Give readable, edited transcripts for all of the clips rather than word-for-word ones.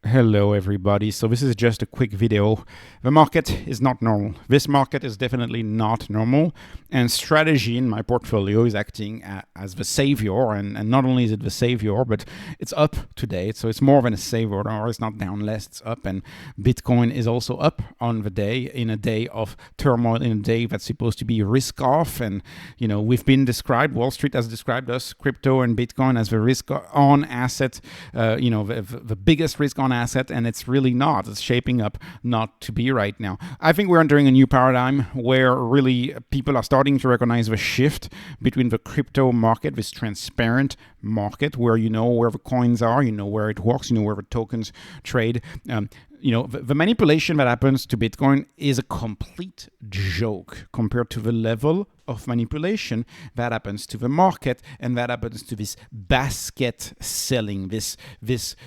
Hello everybody, so this is just a quick video. The market is not normal. This market is definitely not normal, and strategy in my portfolio is acting as the savior, and not only is it the savior, but it's up today, so it's more than a savior, or it's not down less, it's up, and Bitcoin is also up on the day, in a day of turmoil, in a day that's supposed to be risk off, and we've been described, Wall Street has described us, crypto and Bitcoin, as the risk on asset, the biggest risk on asset, and it's really not. It's shaping up not to be right now. I think we're entering a new paradigm where really people are starting to recognize the shift between the crypto market, this transparent market where you know where the coins are, you know where it works, you know where the tokens trade. The manipulation that happens to Bitcoin is a complete joke compared to the level of manipulation that happens to the market, and that happens to this basket selling, this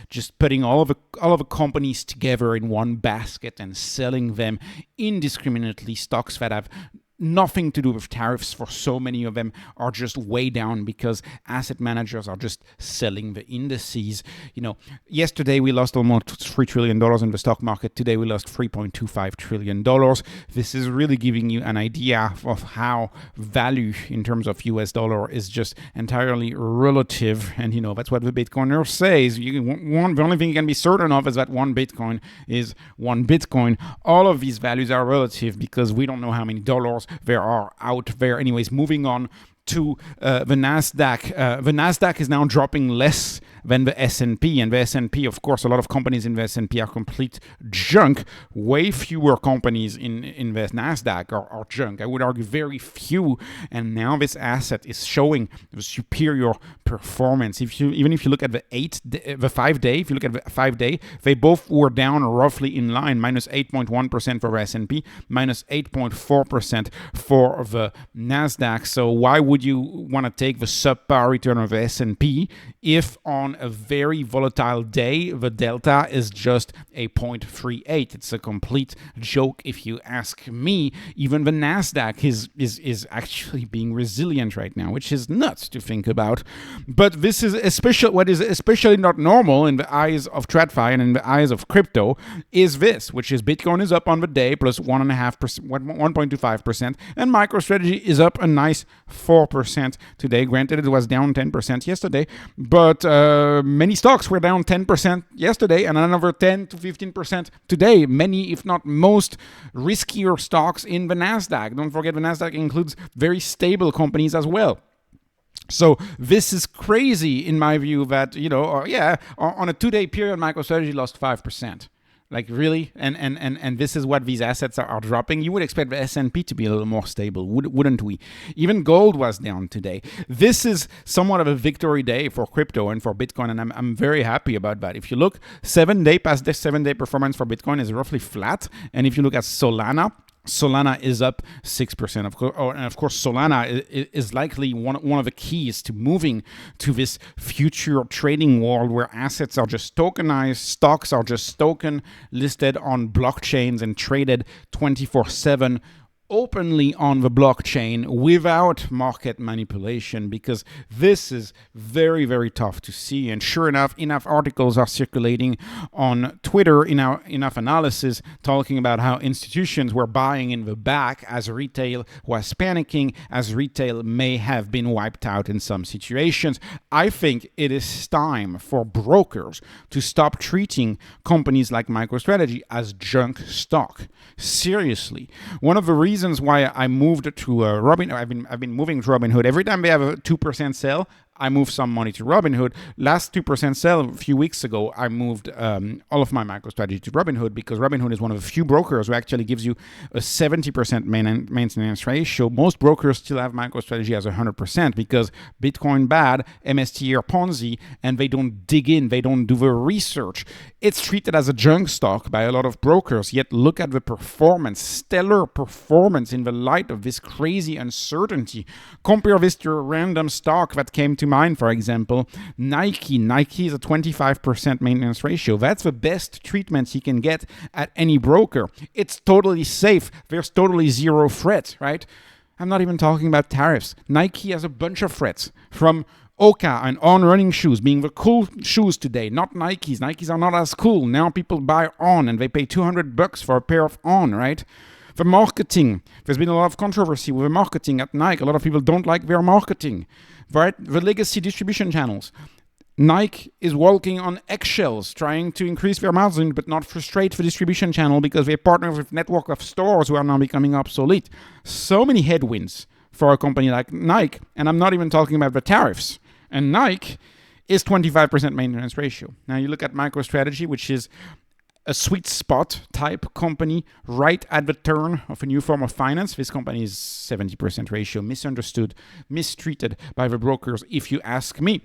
just putting all of the companies together in one basket and selling them indiscriminately, stocks that have nothing to do with tariffs. For so many of them are just way down because asset managers are just selling the indices. Yesterday we lost almost $3 trillion in the stock market. Today we lost $3.25 trillion. This is really giving you an idea of how value in terms of US dollar is just entirely relative. And that's what the Bitcoiner says. The only thing you can be certain of is that one Bitcoin is one Bitcoin. All of these values are relative because we don't know how many dollars there are out there. Anyways, moving on to the Nasdaq. The Nasdaq is now dropping less than the S&P, and the S&P, of course, a lot of companies in the S&P are complete junk. Way fewer companies in the Nasdaq are junk. I would argue very few, and now this asset is showing the superior performance. Even if you look at the 5 day, if you look at the 5 day, they both were down roughly in line, minus 8.1% for the S&P, minus 8.4% for the Nasdaq. So why would you want to take the subpar return of the S&P if on a very volatile day the delta is just a 0.38? It's a complete joke if you ask me. Even the Nasdaq is actually being resilient right now, which is nuts to think about. But this is what is especially not normal in the eyes of TradFi and in the eyes of crypto is this, which is Bitcoin is up on the day plus 1.25%, and MicroStrategy is up a nice 4% today. Granted, it was down 10% yesterday, but many stocks were down 10% yesterday and another 10 to 15% today. Many, if not most, riskier stocks in the Nasdaq. Don't forget, the Nasdaq includes very stable companies as well. So this is crazy in my view that, on a 2 day period, MicroStrategy lost 5%. Like, really? And this is what these assets are dropping. You would expect the S&P to be a little more stable, wouldn't we? Even gold was down today. This is somewhat of a victory day for crypto and for Bitcoin, and I'm very happy about that. If you look, 7 day past this 7 day performance for Bitcoin is roughly flat. And if you look at Solana is up 6%. Of course, Solana is likely one of the keys to moving to this future trading world where assets are just tokenized, stocks are just token listed on blockchains and traded 24/7 openly on the blockchain without market manipulation, because this is very, very tough to see. And sure enough articles are circulating on Twitter, enough analysis talking about how institutions were buying in the back as retail was panicking, as retail may have been wiped out in some situations. I think it is time for brokers to stop treating companies like MicroStrategy as junk stock. Seriously. One of the reasons why I moved to Robinhood, I've been moving to Robinhood. Every time they have a 2% sale, I move some money to Robinhood. Last 2% sale a few weeks ago, I moved all of my MicroStrategy to Robinhood, because Robinhood is one of the few brokers who actually gives you a 70% maintenance ratio. Most brokers still have MicroStrategy as 100% because Bitcoin bad, MSTR Ponzi, and they don't dig in, they don't do the research. It's treated as a junk stock by a lot of brokers, yet look at the performance, stellar performance in the light of this crazy uncertainty. Compare this to a random stock that came to mind, for example, Nike. Nike is a 25% maintenance ratio. That's the best treatment you can get at any broker. It's totally safe. There's totally zero threat, right? I'm not even talking about tariffs. Nike has a bunch of threats, from Oka and On running shoes being the cool shoes today, not Nikes. Nikes are not as cool. Now people buy On and they pay $200 for a pair of On, right? The marketing. There's been a lot of controversy with the marketing at Nike. A lot of people don't like their marketing, right? The legacy distribution channels. Nike is walking on eggshells, trying to increase their margin but not frustrate the distribution channel because they partner with a network of stores who are now becoming obsolete. So many headwinds for a company like Nike, and I'm not even talking about the tariffs. And Nike is 25% maintenance ratio. Now you look at MicroStrategy, which is a sweet spot type company right at the turn of a new form of finance. This company is 70% ratio, misunderstood, mistreated by the brokers, if you ask me.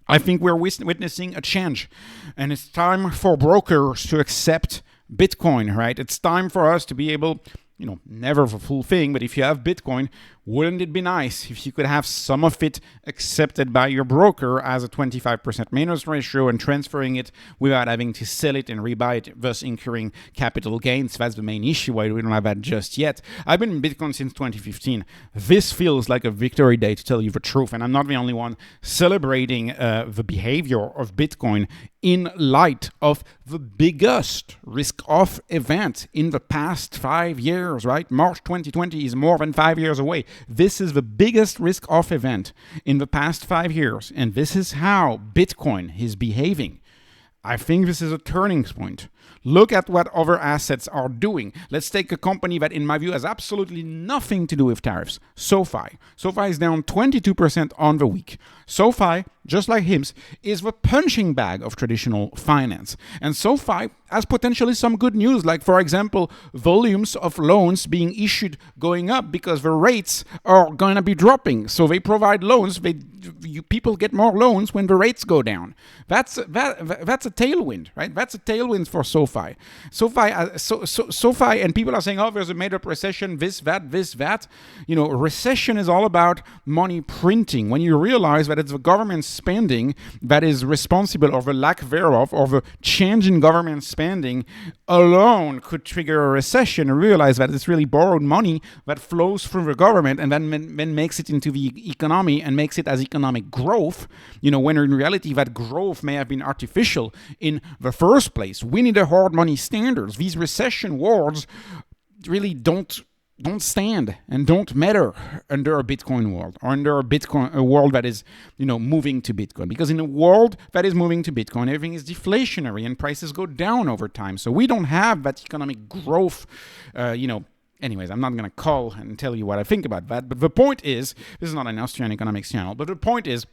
I think we're witnessing a change, and it's time for brokers to accept Bitcoin, right? It's time for us to be able, never the full thing, but if you have Bitcoin, wouldn't it be nice if you could have some of it accepted by your broker as a 25% maintenance ratio and transferring it without having to sell it and rebuy it, thus incurring capital gains? That's the main issue why we don't have that just yet. I've been in Bitcoin since 2015. This feels like a victory day, to tell you the truth, and I'm not the only one celebrating the behavior of Bitcoin in light of the biggest risk-off event in the past 5 years, right? March 2020 is more than 5 years away. This is the biggest risk-off event in the past 5 years, and this is how Bitcoin is behaving. I think this is a turning point. Look at what other assets are doing. Let's take a company that, in my view, has absolutely nothing to do with tariffs. SoFi. SoFi is down 22% on the week. SoFi, just like HIMS, is the punching bag of traditional finance. And SoFi has potentially some good news, like, for example, volumes of loans being issued going up because the rates are going to be dropping. So they provide loans. People get more loans when the rates go down. That's a tailwind, right? That's a tailwind for SoFi. SoFi, and people are saying, oh, there's a made-up recession, this, that. Recession is all about money printing. When you realize that it's the government spending that is responsible, or the lack thereof, or the change in government spending alone could trigger a recession, and realize that it's really borrowed money that flows through the government and then makes it into the economy and makes it as economic growth, when in reality that growth may have been artificial in the first place. We need a hard money standards. These recession words really don't stand and don't matter under a Bitcoin world, or under a world that is, moving to Bitcoin. Because in a world that is moving to Bitcoin, everything is deflationary and prices go down over time. So we don't have that economic growth, Anyways, I'm not going to call and tell you what I think about that. But the point is, this is not an Austrian economics channel, but the point is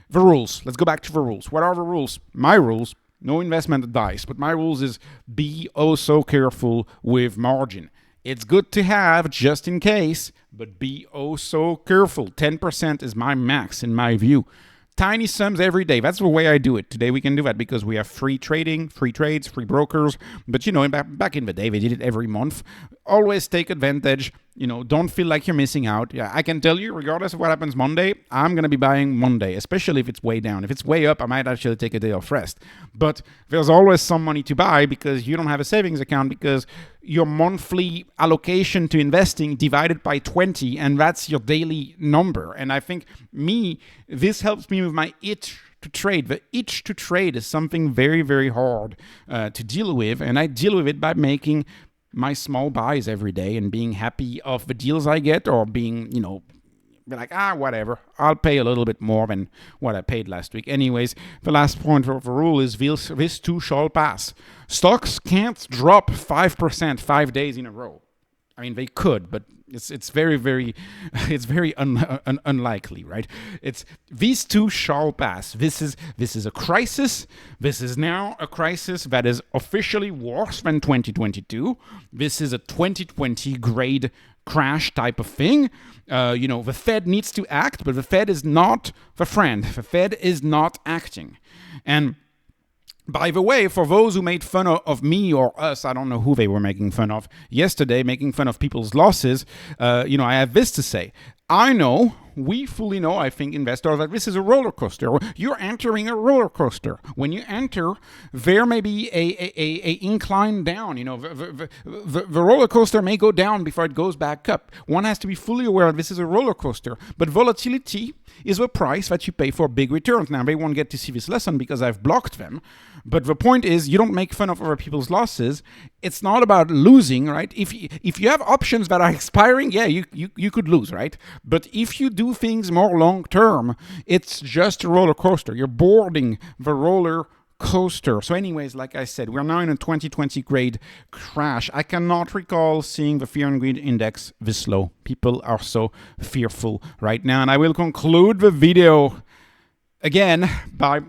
the rules. Let's go back to the rules. What are the rules? My rules: no investment advice, but my rules is be oh so careful with margin. It's good to have just in case, but be oh so careful. 10% is my max in my view. Tiny sums every day. That's the way I do it. Today we can do that because we have free trading, free trades, free brokers. But, back in the day, they did it every month. Always take advantage. Don't feel like you're missing out. Yeah, I can tell you, regardless of what happens Monday, I'm going to be buying Monday, especially if it's way down. If it's way up, I might actually take a day off rest. But there's always some money to buy because you don't have a savings account, because your monthly allocation to investing divided by 20, and that's your daily number. And I think this helps me with my itch to trade. The itch to trade is something very, very hard to deal with, and I deal with it by making my small buys every day and being happy of the deals I get, or being, be like, whatever, I'll pay a little bit more than what I paid last week. Anyways, the last point of the rule is this too shall pass. Stocks can't drop 5% 5 days in a row. I mean, they could, but it's very, very, unlikely, right? These two shall pass. This is a crisis. This is now a crisis that is officially worse than 2022. This is a 2020 grade crash type of thing. The Fed needs to act, but the Fed is not the friend. The Fed is not acting. And by the way, for those who made fun of me or us, I don't know who they were making fun of yesterday, making fun of people's losses, I have this to say. I know we fully know, I think, investors, that this is a roller coaster. You're entering a roller coaster. When you enter, there may be a incline down. The roller coaster may go down before it goes back up. One has to be fully aware that this is a roller coaster. But volatility is the price that you pay for big returns. Now, they won't get to see this lesson because I've blocked them. But the point is, you don't make fun of other people's losses. It's not about losing, right? If you have options that are expiring, yeah, you could lose, right? But if you do things more long term, it's just a roller coaster. You're boarding the roller coaster. So anyways, like I said, we're now in a 2020 grade crash. I cannot recall seeing the fear and greed index this low. People are so fearful right now. And I will conclude the video again by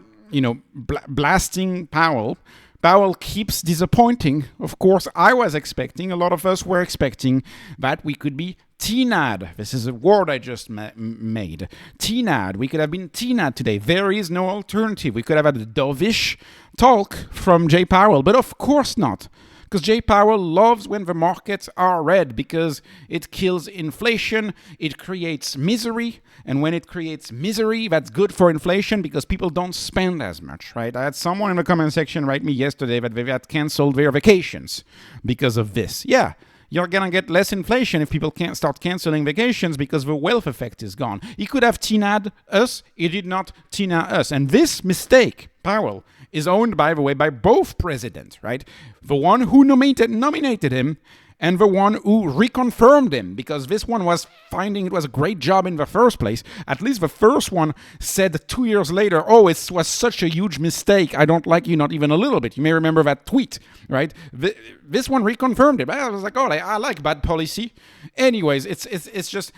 blasting Powell. Powell keeps disappointing. Of course, I was expecting, a lot of us were expecting that we could be TNAD. This is a word I just made. TNAD. We could have been TNAD today. There is no alternative. We could have had a dovish talk from Jay Powell, but of course not. Because Jay Powell loves when the markets are red, because it kills inflation, it creates misery, and when it creates misery, that's good for inflation because people don't spend as much, right? I had someone in the comment section write me yesterday that they had canceled their vacations because of this. Yeah, you're going to get less inflation if people can't start canceling vacations because the wealth effect is gone. He could have TNA'd us, he did not TNA us. And this mistake, Powell, is owned, by the way, by both presidents, right? The one who nominated him and the one who reconfirmed him, because this one was finding it was a great job in the first place. At least the first one said 2 years later, oh, it was such a huge mistake. I don't like you, not even a little bit. You may remember that tweet, right? This one reconfirmed it. I was like, oh, I like bad policy. Anyways, it's just,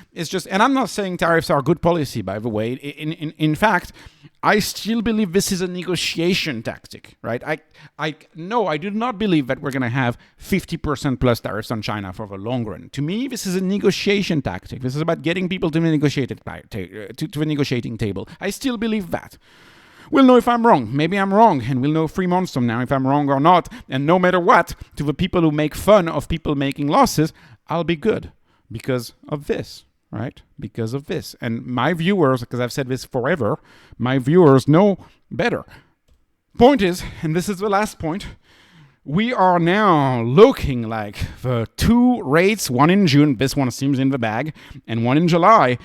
and I'm not saying tariffs are good policy, by the way. In fact, I still believe this is a negotiation tactic, right? I do not believe that we're going to have 50% plus tariffs on China for the long run. To me, this is a negotiation tactic. This is about getting people to the negotiating table. I still believe that. We'll know if I'm wrong. Maybe I'm wrong, and we'll know 3 months from now if I'm wrong or not. And no matter what, to the people who make fun of people making losses, I'll be good because of this. Right? Because of this. And my viewers, because I've said this forever, my viewers know better. Point is, and this is the last point, we are now looking like the 2 rates, one in June, this one seems in the bag, and one in July.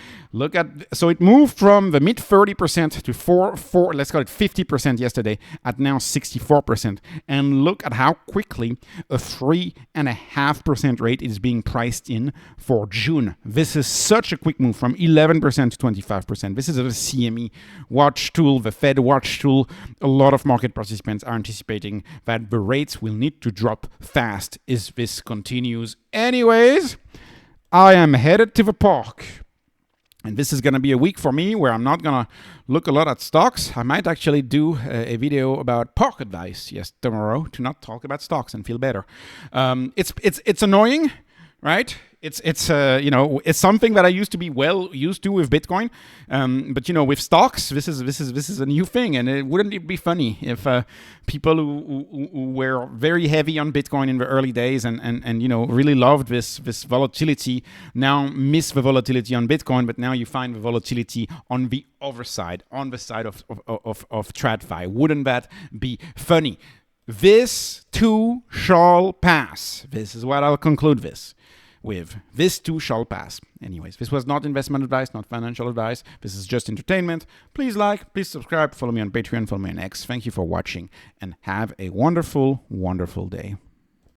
So it moved from the mid 30% to 4, let's call it 50% yesterday, at now 64%. And look at how quickly a 3.5% rate is being priced in for June. This is such a quick move from 11% to 25%. This is a CME watch tool, the Fed watch tool. A lot of market participants are anticipating that the rates will need to drop fast if this continues. Anyways, I am headed to the park. And this is going to be a week for me where I'm not going to look a lot at stocks. I might actually do a video about park advice, tomorrow, to not talk about stocks and feel better. It's annoying, right? It's something that I used to be well used to with Bitcoin, but with stocks, this is a new thing, and wouldn't it be funny if people who were very heavy on Bitcoin in the early days and really loved this volatility now miss the volatility on Bitcoin, but now you find the volatility on the other side, on the side of TradFi. Wouldn't that be funny? This too shall pass. This is what I'll conclude this with. This too shall pass. Anyways, this was not investment advice, not financial advice. This is just entertainment. Please like, please subscribe, follow me on Patreon, follow me on X. Thank you for watching, and have a wonderful, wonderful day.